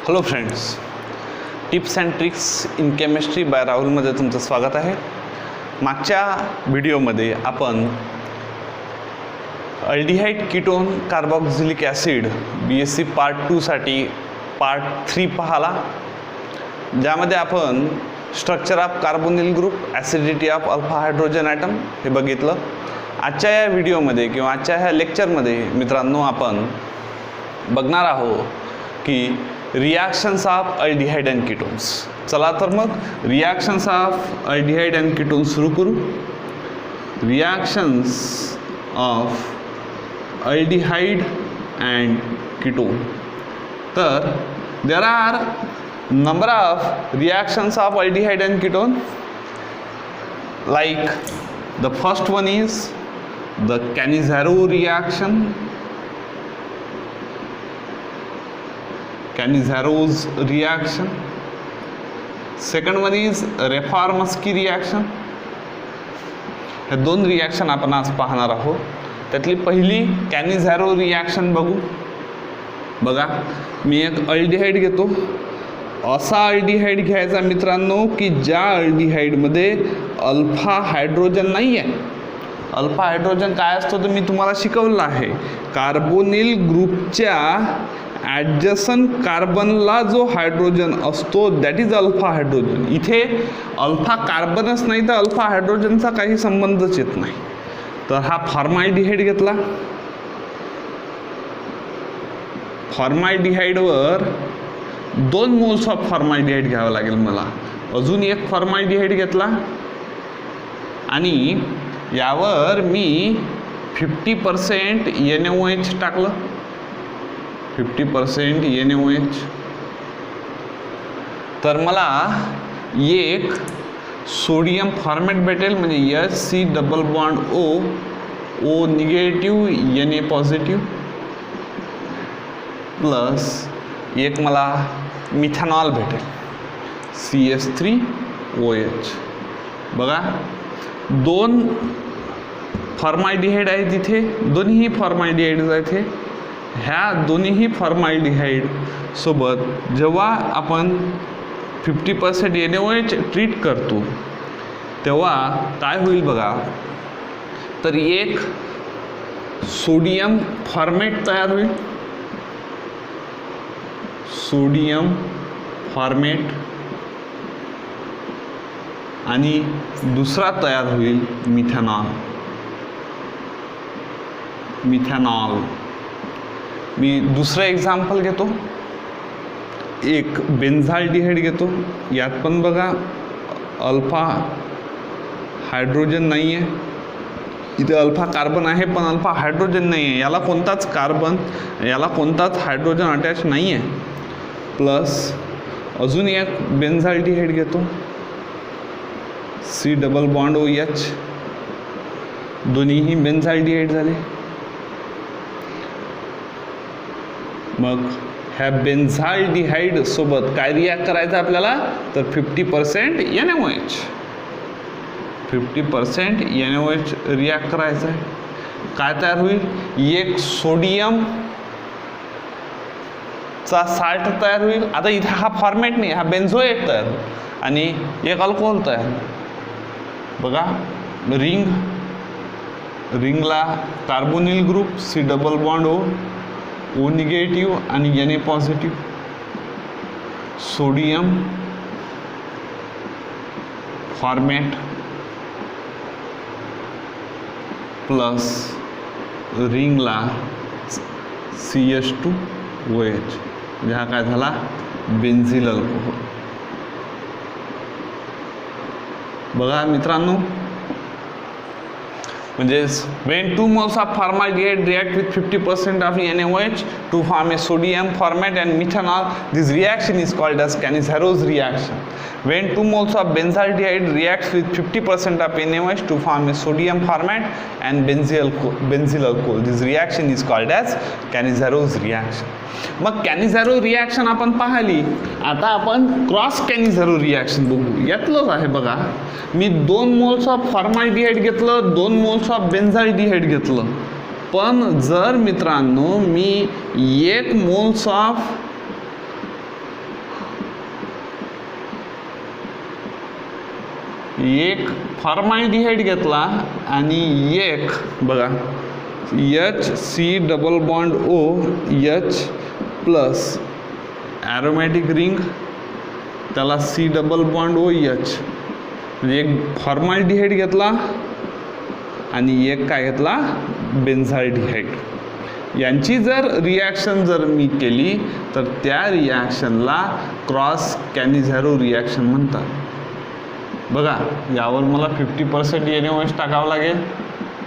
Hello friends, tips and tricks in chemistry by राहुलमध्ये तुमचं स्वागत आहे. मागच्या व्हिडिओमध्ये आपण aldehyde ketone carboxylic acid BSc part 2 साठी पार्ट 3 पाहिला, ज्यामध्ये आपण structure of carbonyl group, acidity of alpha hydrogen atom हे बघितलं. आजच्या या व्हिडिओमध्ये किंवा आजच्या ह्या लेक्चरमध्ये मित्रांनो आपण बघणार आहोत की reactions of aldehyde and ketones. चला तर मग reactions of aldehyde and ketone सुरू करू. Reactions of aldehyde and ketone. तर there are number of reactions of aldehyde and ketone. Like the first one is the Cannizzaro reaction, Cannizzarose reaction. Second one is Reformsky reaction. हे दोन reaction आपण आज पाहणार आहोत. त्यातली पहिली कॅनिझॅरो रिॲक्शन बघू. बघा, मी एक अल्डिहाइड घेतो. असा अल्डिहाइड घ्यायचा मित्रांनो की ज्या अल्डिहाइडमध्ये अल्फा हायड्रोजन नाही आहे. अल्फा हायड्रोजन काय असतो तर मी तुम्हाला शिकवलं आहे. कार्बोनिल ग्रुपच्या ॲडजसंट कार्बनला जो हायड्रोजन असतो दॅट इज अल्फा हायड्रोजन. इथे अल्फा कार्बनच नाही तर अल्फा हायड्रोजनचा काही संबंधच येत नाही. तर हा फॉर्मॅल्डिहाइड घेतला. फॉर्मॅल्डिहाइडवर 2 मोल्स ऑफ फॉर्मॅल्डिहाइड घ्यावं लागेल मला. अजून एक फॉर्मॅल्डिहाइड घेतला आणि यावर मी 50% NaOH टाकलं. 50% NaOH. तर मला एक सोडियम फॉर्मॅट भेटेल, म्हणजे HC double bond O negative Na positive plus एक मला मिथेनॉल भेटेल CH3OH. बघा, 2 फॉर्मॅल्डिहाइड आहेत इथे. दोन्ही फॉर्मॅल्डिहाइड आहेत. ह्या दोन्ही फॉर्मॅल्डिहाइड सोबत जेव्हा आपण 50% NaOH ट्रीट करतो तेव्हा काय होईल बघा. तर एक सोडियम फॉर्मेट तयार होईल. सोडियम फॉर्मेट आणि दुसरा तयार होईल मिथेनॉल. मिथेनॉल. मी दुसरं एक्झाम्पल घेतो. एक बेन्झाल्डिहाइड घेतो. यात पण बघा अल्फा हायड्रोजन नाही आहे. इथे अल्फा कार्बन आहे पण अल्फा हायड्रोजन नाही आहे. याला कोणताच कार्बन, याला कोणताच हायड्रोजन अटॅच नाही आहे. प्लस अजून एक बेन्झाल्डिहाइड घेतो. C double bond OH. दोन्हीही बेन्झाल्डिहाइड झाले. मग ह्या बेन्झाल्डिहाइड सोबत काय रिॲक्ट करायचं आपल्याला तर 50% NaOH. 50% NaOH रिॲक्ट करायचं आहे. काय तयार होईल? एक सोडियम चा साल्ट तयार होईल. आता इथे हा फॉर्मॅट नाही, हा बेन्झोएट तयार होईल आणि एक अल्कोहोल तयार. बघा, रिंगला carbonyl group C double bond O negative आणि Na positive. Sodium formate plus रिंगला CH2OH. म्हणजे हा काय झाला बेन्झिल अल्कोहोल. बघा मित्रांनो, म्हणजे when 2 moles of formaldehyde react with 50% of NaOH to form a sodium format and methanol, this reaction is called as Cannizzaro's reaction. When 2 moles of benzaldehyde reacts with 50% of NaOH to form a sodium format and benzyl alcohol, this reaction is called as Cannizzaro's reaction. मग कॅनिझॅरो reaction आपण पाहिली. आता आपण cross कॅनिझॅरो reaction बघू. यातलंच आहे बघा. मी 2 moles of फॉर्मॅल्डिहाइड घेतलं, 2 moles of बेन्झाल्डिहाइड घेतलं. पण जर मित्रांनो मी 1 मोल्स ऑफ एक फॉर्माल्डिहाइड घेतला आणि एक बघा HC≡O H ॲरोमॅटिक रिंग त्याला C≡OH म्हणजे एक फॉर्माल्डिहाइड घेतला आणि एक काय घेतला बेन्झाल्डिहाइड. यांची जर रिॲक्शन जर मी केली तर त्या रिॲक्शनला क्रॉस कॅनिझॅरो रिॲक्शन म्हणतात. बघा यावर मला 50% NaOH टाकावं लागेल,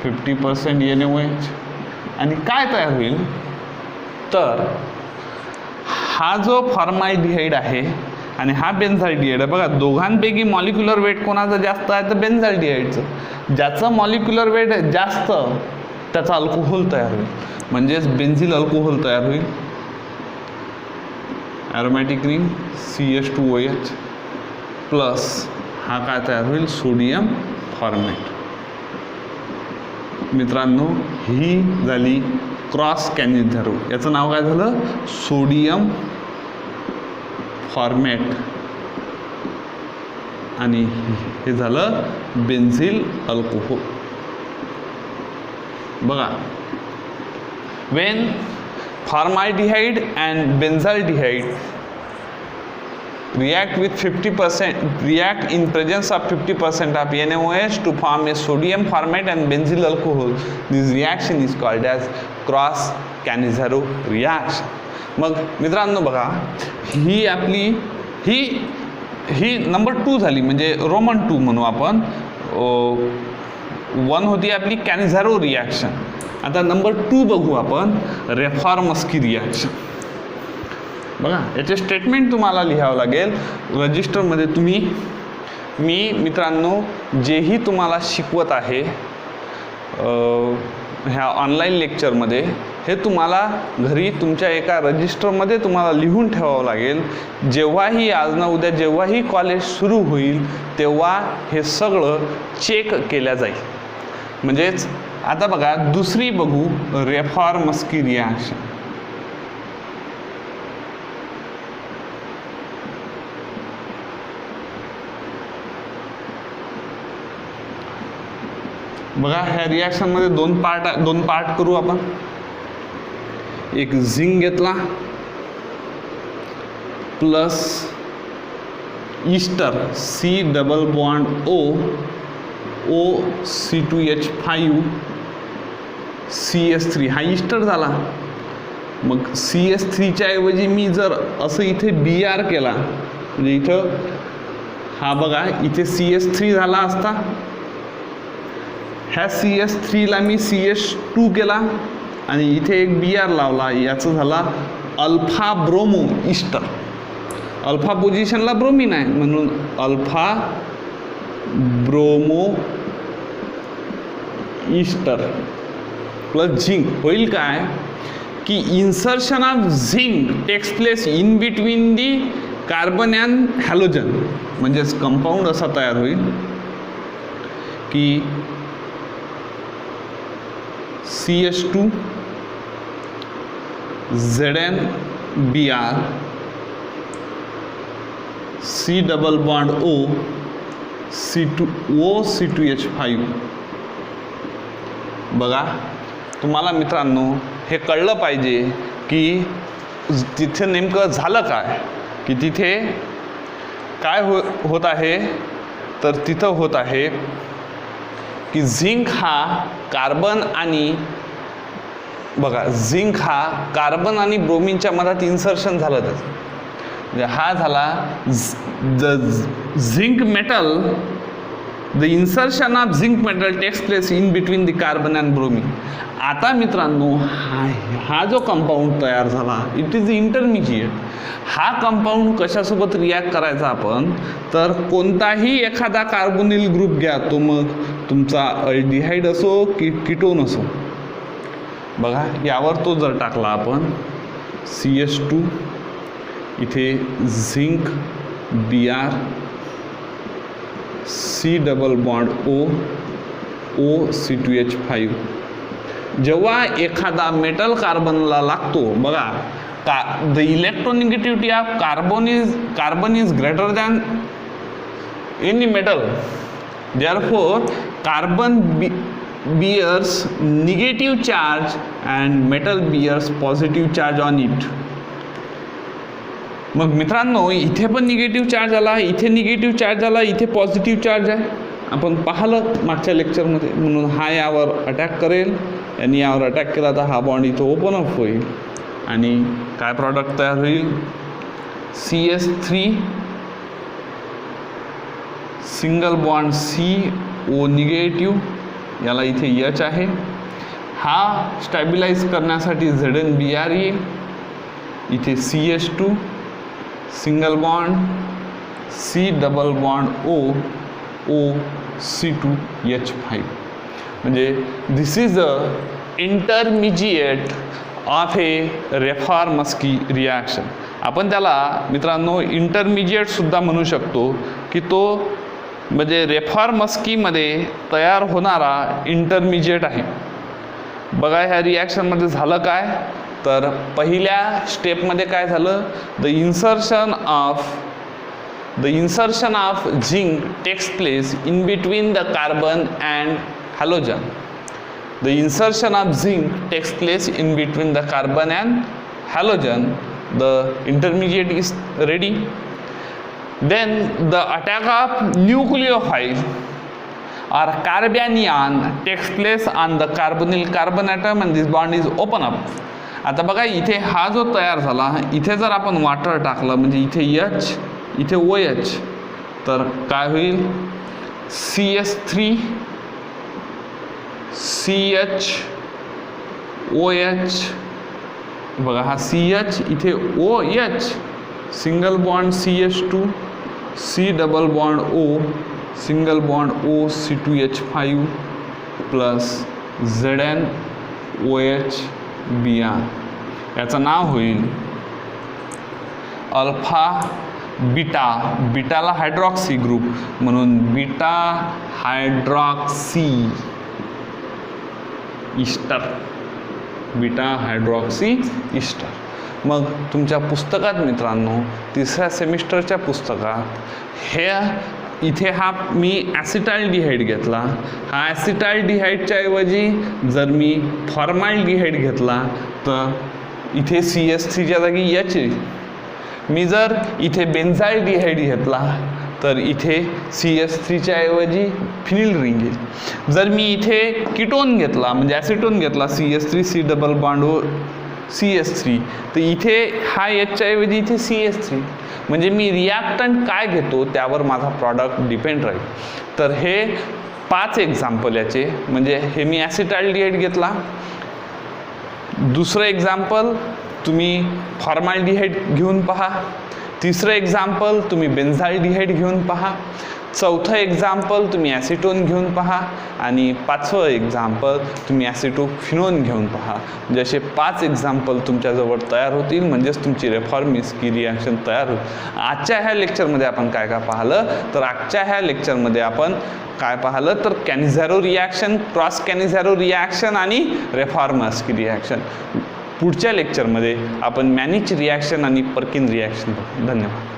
50% NaOH आणि काय तयार होईल तर हा जो फॉर्माल्डिहाइड आहे आणि हा बेन्झाल्डिहाइड आहे. बघा दोघांपैकी मॉलिक्युलर वेट कोणाचं जास्त आहे तर बेन्झाल्डिहाइडचं. ज्याचं मॉलिक्युलर वेट जास्त त्याचा अल्कोहोल तयार होईल म्हणजेच बेन्झिल अल्कोहोल तयार होईल. ॲरोमॅटिक रिंग CH2OH प्लस हा काय तयार होईल सोडियम फॉर्मेट. मित्रांनो ही झाली क्रॉस कॅनिझॅरो. याचं नाव काय झालं सोडियम फॉर्मेट आणि हे झालं बेन्झिल अल्कोहोल. बघा when formaldehyde and benzaldehyde react in presence of 50% of NaOH to form a sodium formate and benzyl alcohol, this reaction is called as cross Cannizzaro reaction. मग मित्रांनो बघा ही आपली ही नंबर 2 झाली म्हणजे रोमन 2 म्हणू आपण. 1 होती आपली कॅनिझॅरो रिॲक्शन. आता नंबर 2 बघू आपण रेफॉर्मस्की रिॲक्शन. बघा याचे स्टेटमेंट तुम्हाला लिहावं लागेल रजिस्टरमध्ये. मी मित्रांनो जेही तुम्हाला शिकवत आहे ह्या ऑनलाईन लेक्चरमध्ये हे तुम्हाला घरी तुमच्या एका रजिस्टरमध्ये तुम्हाला लिहून ठेवावं लागेल. जेव्हाही आज ना उद्या जेव्हाही कॉलेज सुरू होईल तेव्हा हे सगळं चेक केल्या जाईल. म्हणजेच आता बघा दुसरी बघू रेफॉर्मस्की रिॲक्शन. बघा ह्या रिॲक्शनमध्ये दोन पार्ट करू आपण. एक झिंक घेतला प्लस ईस्टर C≡O OC2H5 हा ईस्टर झाला. मग CH3च्या ऐवजी मी जर असं इथे Br केला म्हणजे इथं हा बघा इथे CH3 झाला असता. ह्या CH3ला मी CH2 केला आणि इथे एक Br लावला. याचं झाला अल्फा ब्रोमो ईस्टर. अल्फा पोझिशनला ब्रोमीन आहे म्हणून alpha bromo ester plus zinc. होईल काय की insertion of zinc takes place in between the carbon and halogen. म्हणजेच कंपाऊंड असा तयार होईल की CH2 ZnBr C≡O C2H5. बघा तुम्हाला मित्रांनो हे कळलं पाहिजे की तिथे नेमकं झालं काय की तिथे काय होत आहे तर तिथं होत आहे की झिंक हा कार्बन आणि बघा झिंक हा कार्बन आणि ब्रोमिनच्या मधात इन्सर्शन झालं त्याचं. म्हणजे हा झाला the zinc metal the insertion of zinc metal takes place in between the carbon and bromine. आता मित्रांनो हा जो कंपाऊंड तयार झाला इट इज इंटरमिजिएट. हा कंपाऊंड कशासोबत रिॲक्ट करायचा आपण तर कोणताही एखादा कार्बोनिल ग्रुप घ्या तो मग तुमचा अल्डिहाइड असो की कीटोन असो. बघा यावर तो जर टाकला आपण CH2 इथे झिंक Br C≡O OC2H5. जेव्हा एखादा मेटल कार्बनला लागतो बघा the electronegativity of carbon is greater than any metal. Therefore, carbon bears negative charge and metal bears positive charge on it. मग मित्रांनो, इथे पण निगेटिव्ह चार्ज आला, इथे निगेटिव्ह चार्ज आला, इथे पॉझिटिव्ह चार्ज आहे. आपण पाहिलं मागच्या लेक्चरमध्ये. म्हणून हा यावर अटॅक करेल, यांनी यावर अटॅक केला तर हा बॉन्ड इथं ओपन अप होईल आणि काय प्रॉडक्ट तयार होईल, CS3 single bond CO negative, याला इथे H आहे. हा स्टॅबिलाइज करण्यासाठी ZnBr येईल. इथे CH2 single bond C double bond O C2H5. म्हणजे this is a intermediate of a Reformatsky reaction. आपण त्याला मित्रांनो इंटरमिजिएटसुद्धा म्हणू शकतो की तो म्हणजे रेफॉर्मस्कीमध्ये तयार होणारा इंटरमिजिएट आहे. बघा ह्या रिॲक्शनमध्ये झालं काय, तर पहिल्या स्टेपमध्ये काय झालं, the insertion of zinc takes place in between the carbon and halogen. The insertion of zinc takes place in between the carbon and halogen. The intermediate is ready. Then the attack of nucleophile or carbanion takes place on the carbonyl carbon atom and this bond is open up. आता बघा इथे हा जो तयार झाला, इथे जर आपण वॉटर टाकलं म्हणजे इथे H इथे OH, तर काय होईल, CS3 CH OH. बघा हा CH इथे OH single bond CH2 C double bond O single bond O C2H5 plus ZnOH Br. याचं नाव होईल अल्फा बीटा. बीटाला हायड्रॉक्सी ग्रुप म्हणून beta hydroxy ester. Beta hydroxy ester. मग तुमच्या पुस्तकात मित्रांनो, तिसऱ्या सेमिस्टरच्या पुस्तकात हे इथे हा मी ॲसिटाल्डिहाइड घेतला. हा ॲसिटाल्डिहाइडच्या ऐवजी जर मी फॉर्माल्डिहाइड घेतला तर इथे CS3च्या जागी H आहे. मी जर इथे बेन्झाइल्डिहाइड घेतला तर इथे CS3च्या ऐवजी फिनिल रिंग येईल. जर मी इथे कीटोन घेतला म्हणजे ॲसिटोन घेतला CS3 C double bond O CS3, तर इथे हा Hच्या ऐवजी इथे CS3. म्हणजे मी रिॲक्टंट काय घेतो त्यावर माझा प्रॉडक्ट डिपेंड राहील. तर हे 5 एक्झाम्पल याचे, म्हणजे हे मी ॲसिटाल्डिहाइड घेतला. दुसरं एक्झाम्पल तुम्ही फॉर्माल्डिहाइड घेऊन पहा. तिसरं एक्झाम्पल तुम्ही बेन्झाल्डिहाइड घेऊन पहा. चौथं एक्झाम्पल तुम्ही ॲसिटोन घेऊन पहा. आणि 5वं एक्झाम्पल तुम्ही ॲसिटोफिनोन घेऊन पहा. म्हणजे असे 5 एक्झाम्पल तुमच्याजवळ तयार होतील, म्हणजेच तुमची रेफॉर्मस्की रिॲक्शन तयार होईल. आजच्या ह्या लेक्चरमध्ये आपण काय काय पाहिलं, तर आजच्या ह्या लेक्चरमध्ये आपण काय पाहिलं तर कॅनिझॅरो रिॲक्शन, क्रॉस कॅनिझॅरो रिॲक्शन आणि रेफॉर्मस्की रिॲक्शन. पुढच्या लेक्चरमध्ये आपण मॅनिच रिॲक्शन आणि पर्किन रिॲक्शन. धन्यवाद.